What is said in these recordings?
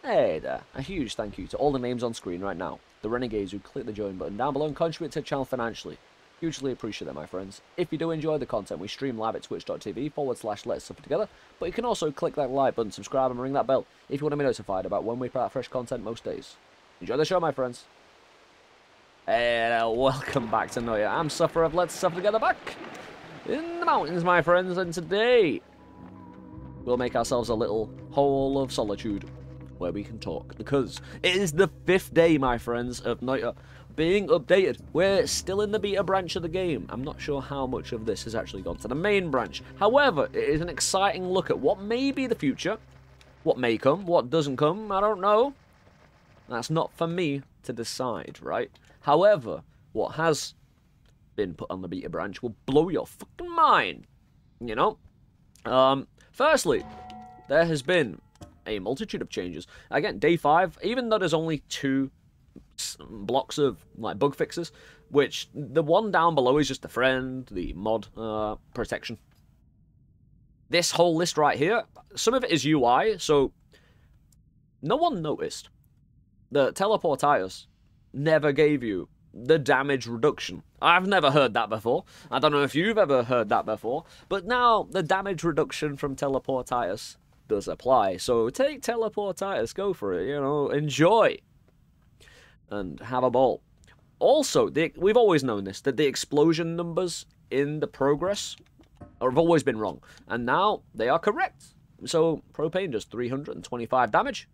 Hey there, a huge thank you to all the names on screen right now, the renegades who click the join button down below and contribute to the channel financially. Hugely appreciate that, my friends. If you do enjoy the content, we stream live at twitch.tv/Let's Suffer Together, but you can also click that like button, subscribe and ring that bell if you want to be notified about when we put out fresh content most days. Enjoy the show, my friends. And welcome back to Noita. I'm Suffer of Let's Suffer Together back in the mountains, my friends, and today we'll make ourselves a little hole of solitude where we can talk, because it is the 5th day, my friends, of Noita being updated. We're still in the beta branch of the game. I'm not sure how much of this has actually gone to the main branch. However, it is an exciting look at what may be the future, what may come, what doesn't come, I don't know. That's not for me to decide, right? However, what has been put on the beta branch will blow your fucking mind, you know? Firstly, there has been a multitude of changes. Again, day 5, even though there's only 2 blocks of like bug fixes, which the one down below is just the friend, the mod protection. This whole list right here, some of it is UI, so no one noticed the teleportitis never gave you the damage reduction. I've never heard that before. I don't know if you've ever heard that before, but now the damage reduction from teleportitis does apply. So take teleportitis, go for it, you know, enjoy and have a ball. Also, we've always known this, that the explosion numbers in the progress have always been wrong, and now they are correct. So propane does 325 damage,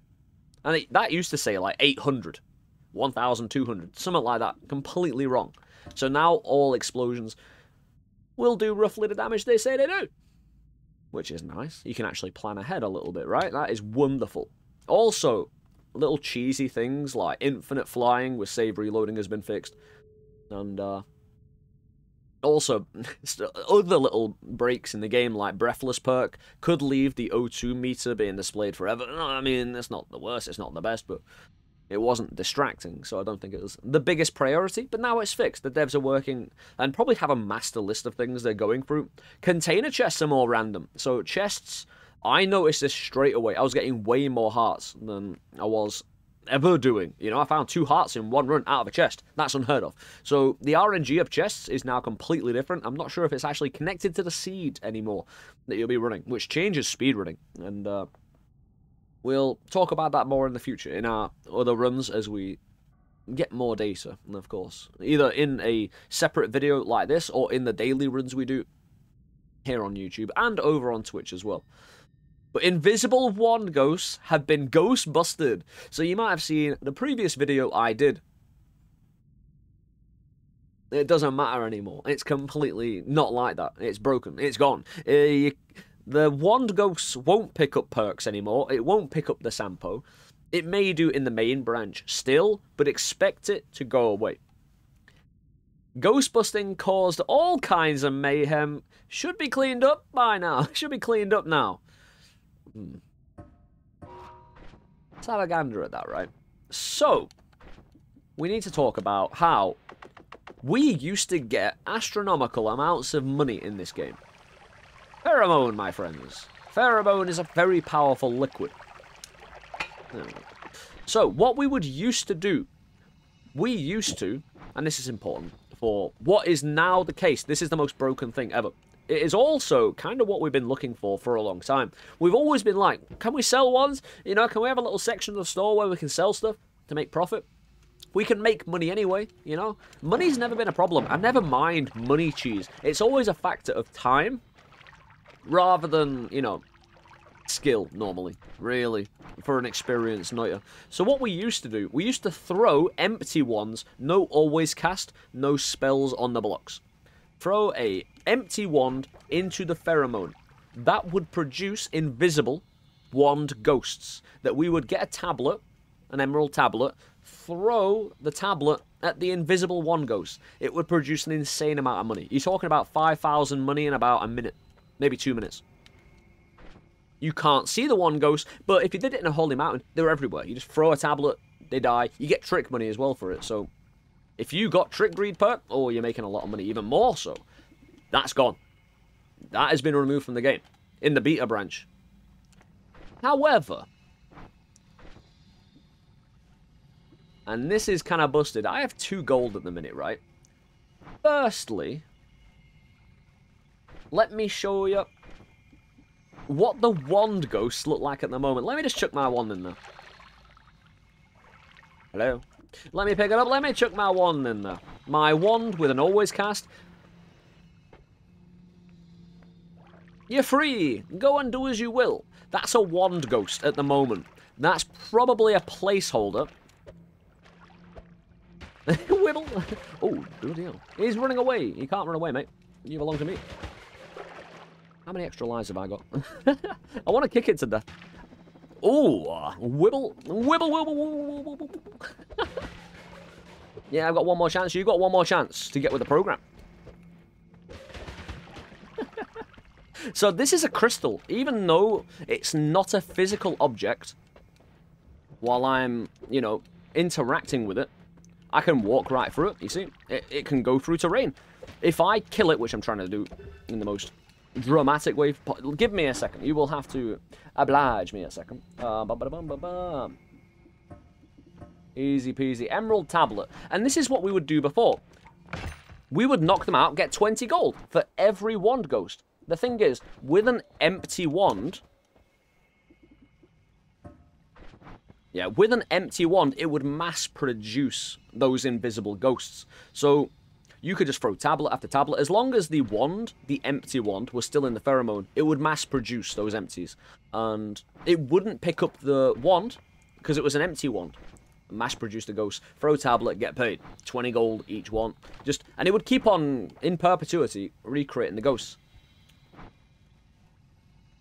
and that used to say like 800, 1200, something like that. Completely wrong. So now all explosions will do roughly the damage they say they do, which is nice. You can actually plan ahead a little bit, right? That is wonderful. Also, little cheesy things like infinite flying with save reloading has been fixed. And also, other little breaks in the game like breathless perk could leave the O2 meter being displayed forever. I mean, it's not the worst, it's not the best, but it wasn't distracting, so I don't think it was the biggest priority, but now it's fixed. The devs are working and probably have a master list of things they're going through. Container chests are more random. So chests, I noticed this straight away. I was getting way more hearts than I was ever doing. You know, I found 2 hearts in one run out of a chest. That's unheard of. So the RNG of chests is now completely different. I'm not sure if it's actually connected to the seed anymore that you'll be running, which changes speed running. And we'll talk about that more in the future, in our other runs as we get more data, of course. Either in a separate video like this, or in the daily runs we do here on YouTube, and over on Twitch as well. But Invisible Wand Ghosts have been ghost busted. So you might have seen the previous video I did. It doesn't matter anymore. It's completely not like that. It's broken. It's gone. The Wand Ghosts won't pick up perks anymore. It won't pick up the Sampo. It may do in the main branch still, but expect it to go away. Ghost busting caused all kinds of mayhem. Should be cleaned up by now. Should be cleaned up now. Let's have a gander at that, right? So, we need to talk about how we used to get astronomical amounts of money in this game. Pheromone, my friends. Pheromone is a very powerful liquid. So, what we would used to do, we used to, and this is important for what is now the case, this is the most broken thing ever. It is also kind of what we've been looking for a long time. We've always been like, can we sell ones? You know, can we have a little section of the store where we can sell stuff to make profit? We can make money anyway, you know? Money's never been a problem. I never mind money cheese. It's always a factor of time rather than, you know, skill normally, really, for an experienced Noita. So what we used to do, we used to throw empty ones, no always cast, no spells on the blocks. Throw a empty wand into the pheromone. That would produce invisible wand ghosts. That we would get a tablet, an emerald tablet, throw the tablet at the invisible wand ghost. It would produce an insane amount of money. You're talking about 5,000 money in about a minute, maybe 2 minutes. You can't see the wand ghost, but if you did it in a holy mountain, they're everywhere. You just throw a tablet, they die. You get trick money as well for it, so if you got Trick Breed perk, oh, you're making a lot of money, even more so. That's gone. That has been removed from the game, in the beta branch. However, And this is kind of busted. I have 2 gold at the minute, right? Firstly, let me show you what the wand ghosts look like at the moment. Let me just chuck my wand in there. Hello? Let me pick it up. Let me chuck my wand in there. My wand with an always cast. You're free. Go and do as you will. That's a wand ghost at the moment. That's probably a placeholder. Whittle. Oh, bloody hell. He's running away. He can't run away, mate. You belong to me. How many extra lives have I got? I want to kick it to death. Oh, wibble. Wibble, wibble, wibble, wibble. Yeah, I've got one more chance. You've got one more chance to get with the program. So this is a crystal. Even though it's not a physical object, while I'm, you know, interacting with it, I can walk right through it, you see? It can go through terrain. If I kill it, which I'm trying to do in the most dramatic way, give me a second. You will have to oblige me a second. Easy peasy. Emerald tablet. And this is what we would do before. We would knock them out, get 20 gold for every wand ghost. The thing is, with an empty wand... Yeah, with an empty wand, it would mass produce those invisible ghosts. So, you could just throw tablet after tablet. As long as the wand, the empty wand, was still in the pheromone, it would mass produce those empties. And it wouldn't pick up the wand, because it was an empty wand. Mass produce the ghost, throw tablet, get paid. 20 gold each one. And it would keep on, in perpetuity, recreating the ghosts.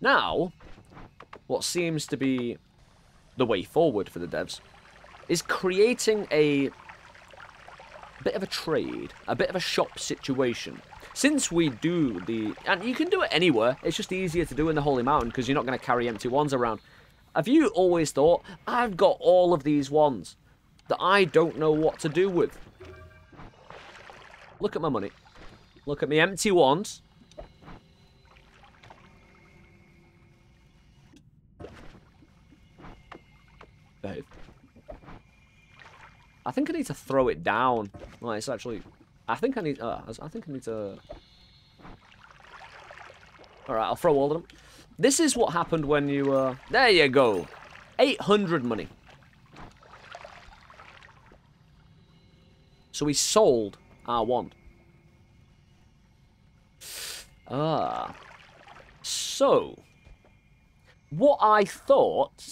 Now, what seems to be the way forward for the devs is creating a bit of a trade, a bit of a shop situation. Since we do the... And you can do it anywhere, it's just easier to do in the Holy Mountain because you're not going to carry empty wands around. Have you always thought, I've got all of these wands that I don't know what to do with? Look at my money. Look at me empty wands. Behave. I think I need to throw it down. Well, it's actually... I think I need to... Alright, I'll throw all of them. This is what happened when you... There you go. 800 money. So we sold our wand. So... What I thought...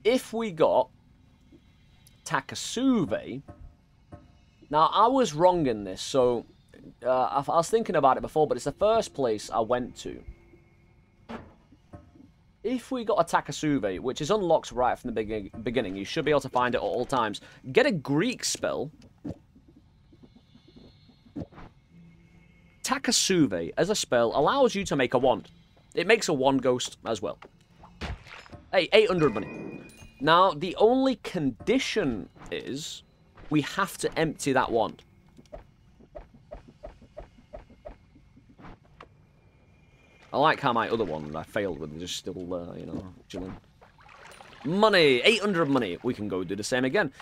If we got Takasuve... Now, I was wrong in this, so... I was thinking about it before, but it's the first place I went to. If we got a Takasuve, which is unlocked right from the beginning, you should be able to find it at all times. Get a Greek spell. Takasuve, as a spell, allows you to make a wand. It makes a wand ghost as well. Hey, 800 money. Now, the only condition is we have to empty that wand. I like how my other one I failed with is just still, you know, chilling. Money! 800 money! We can go do the same again.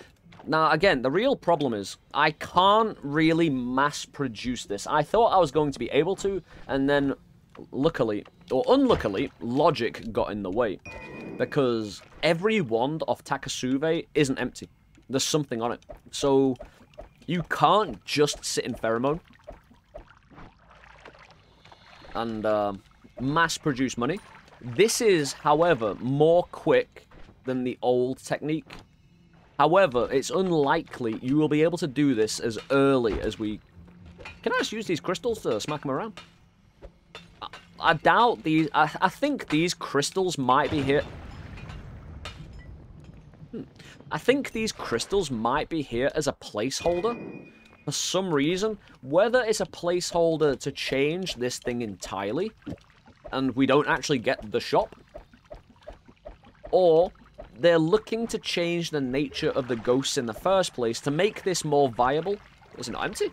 Now, again, the real problem is I can't really mass produce this. I thought I was going to be able to, and then luckily, or unluckily, logic got in the way. Because every wand of Takasuve isn't empty. There's something on it. So, you can't just sit in pheromone and mass produce money. This is, however, more quick than the old technique. However, it's unlikely you will be able to do this as early as we... Can I just use these crystals to smack them around? I doubt these... I think these crystals might be here... I think these crystals might be here as a placeholder. For some reason. Whether it's a placeholder to change this thing entirely, and we don't actually get the shop, or they're looking to change the nature of the ghosts in the first place to make this more viable. Is it not empty?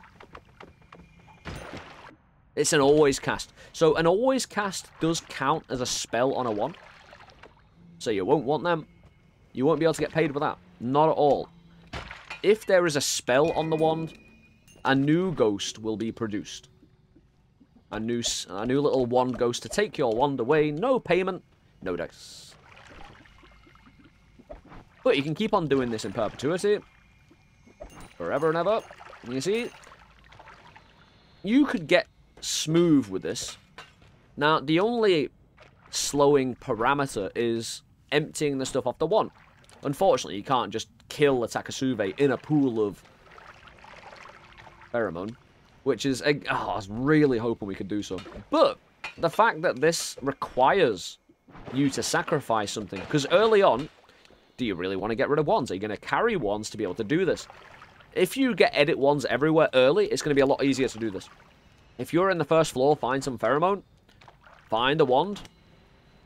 It's an always cast. So an always cast does count as a spell on a wand. so you won't want them. You won't be able to get paid with that. Not at all. If there is a spell on the wand, a new ghost will be produced. A new little wand ghost to take your wand away. No payment, no dice. But you can keep on doing this in perpetuity. Forever and ever. You see? You could get smooth with this. Now, the only slowing parameter is emptying the stuff off the wand. Unfortunately, you can't just kill a Takasuve in a pool of pheromone, which is... I was really hoping we could do so. But the fact that this requires you to sacrifice something, because early on, do you really want to get rid of wands? Are you going to carry wands to be able to do this? If you get edit wands everywhere early, it's going to be a lot easier to do this. If you're in the first floor, find some pheromone, find a wand,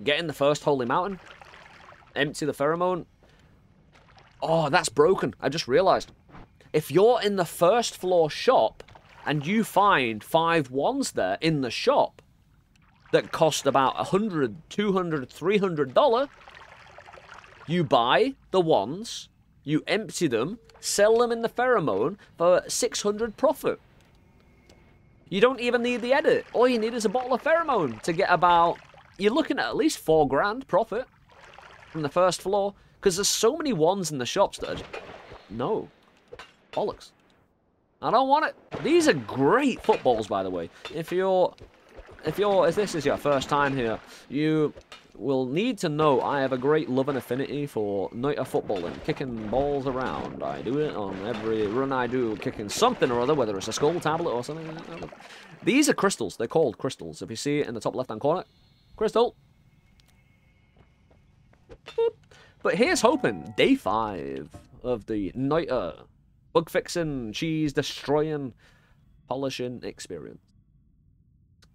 get in the first holy mountain, empty the pheromone. Oh, that's broken. I just realized. If you're in the first floor shop and you find 5 wands there in the shop that cost about $100, $200, $300, you buy the wands, you empty them, sell them in the pheromone for 600 profit. You don't even need the edit. All you need is a bottle of pheromone to get about... You're looking at least 4 grand profit from the first floor. Because there's so many wands in the shops that are... No. Bollocks. I don't want it. These are great footballs, by the way. If this is your first time here, you will need to know I have a great love and affinity for Noita footballing, kicking balls around. I do it on every run I do, kicking something or other, whether it's a skull tablet or something. These are crystals. They're called crystals. If you see it in the top left-hand corner, crystal. Boop. But here's hoping, day 5 of the Noita bug fixing, cheese destroying, polishing experience.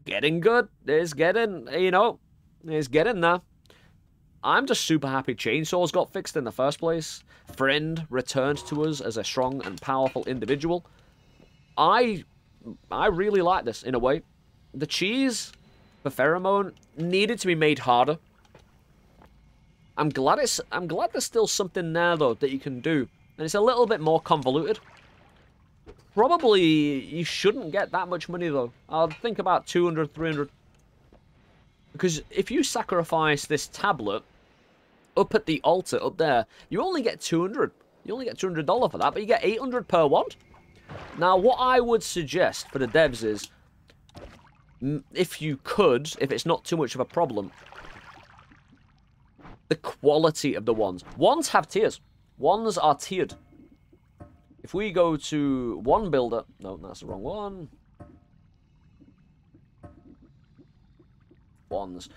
Getting good. It's getting, it's getting there. I'm just super happy chainsaws got fixed in the first place. Friend returned to us as a strong and powerful individual. I really like this in a way. The cheese for pheromone needed to be made harder. I'm glad there's still something there though that you can do, and it's a little bit more convoluted. Probably you shouldn't get that much money though. I'll think about 200, 300. Because if you sacrifice this tablet up at the altar up there, you only get 200. You only get $200 for that, but you get 800 per wand. Now, what I would suggest for the devs is, if you could, if it's not too much of a problem, the quality of the wands. Wands have tiers. Wands are tiered. If we go to one builder... No, that's the wrong one. Wands.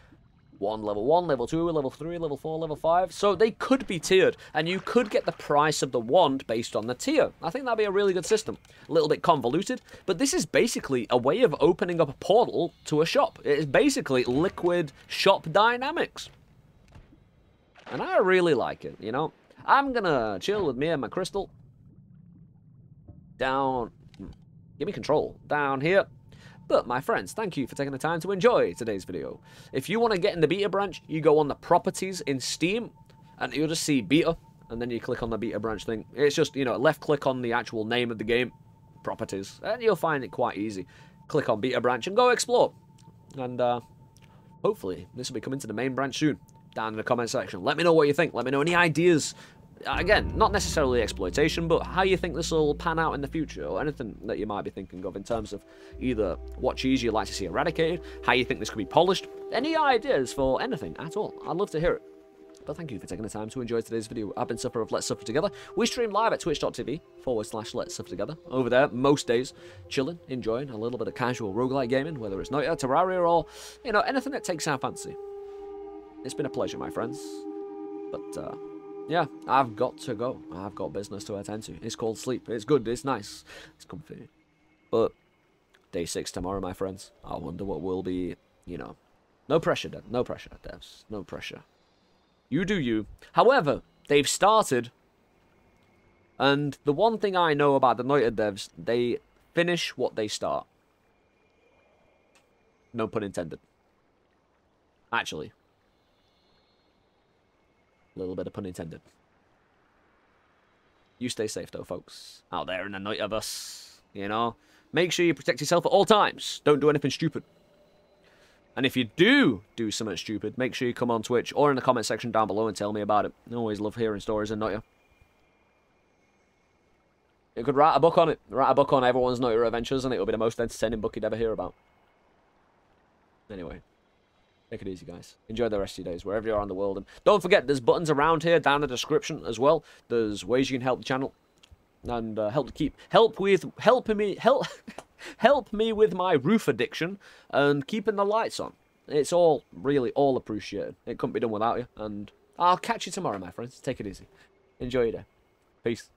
Level 1, level 2, level 3, level 4, level 5. So they could be tiered, and you could get the price of the wand based on the tier. I think that'd be a really good system. A little bit convoluted, but this is basically a way of opening up a portal to a shop. It is basically liquid shop dynamics. And I really like it, I'm gonna chill with me and my crystal. Down... Give me control. Down here. But, my friends, thank you for taking the time to enjoy today's video. If you want to get in the beta branch, you go on the properties in Steam, and you'll just see beta, and then you click on the beta branch thing. It's just, left click on the actual name of the game, properties, and you'll find it quite easy. Click on beta branch and go explore. And, hopefully, this will be coming to the main branch soon. Down in the comment section. Let me know what you think. Let me know any ideas. Again, not necessarily exploitation, but how you think this will pan out in the future, or anything that you might be thinking of in terms of either what cheese you'd like to see eradicated, how you think this could be polished, any ideas for anything at all. I'd love to hear it. But thank you for taking the time to enjoy today's video. I've been Suffer of Let's Suffer Together. We stream live at twitch.tv/Let's Suffer Together. Over there, most days, chilling, enjoying a little bit of casual roguelite gaming, whether it's Noita, Terraria, or, anything that takes our fancy. It's been a pleasure, my friends. But, yeah, I've got to go. I've got business to attend to. It's called sleep. It's good. It's nice. It's comfy. But day 6 tomorrow, my friends. I wonder what will be, No pressure, Dev. No pressure, devs. No pressure. You do you. However, they've started. And the one thing I know about the Noita devs, they finish what they start. No pun intended. Actually. A little bit of pun intended. You stay safe, though, folks. Out there in the Noitaverse, you know? Make sure you protect yourself at all times. Don't do anything stupid. And if you do something stupid, make sure you come on Twitch or in the comment section down below and tell me about it. I always love hearing stories in Noita. You could write a book on it. Write a book on everyone's Noita adventures, and it will be the most entertaining book you'd ever hear about. Anyway, take it easy, guys. Enjoy the rest of your days, wherever you are in the world. And don't forget, there's buttons around here, down in the description as well. There's ways you can help the channel. And help me with my roof addiction and keeping the lights on. It's all really all appreciated. It couldn't be done without you. And I'll catch you tomorrow, my friends. Take it easy. Enjoy your day. Peace.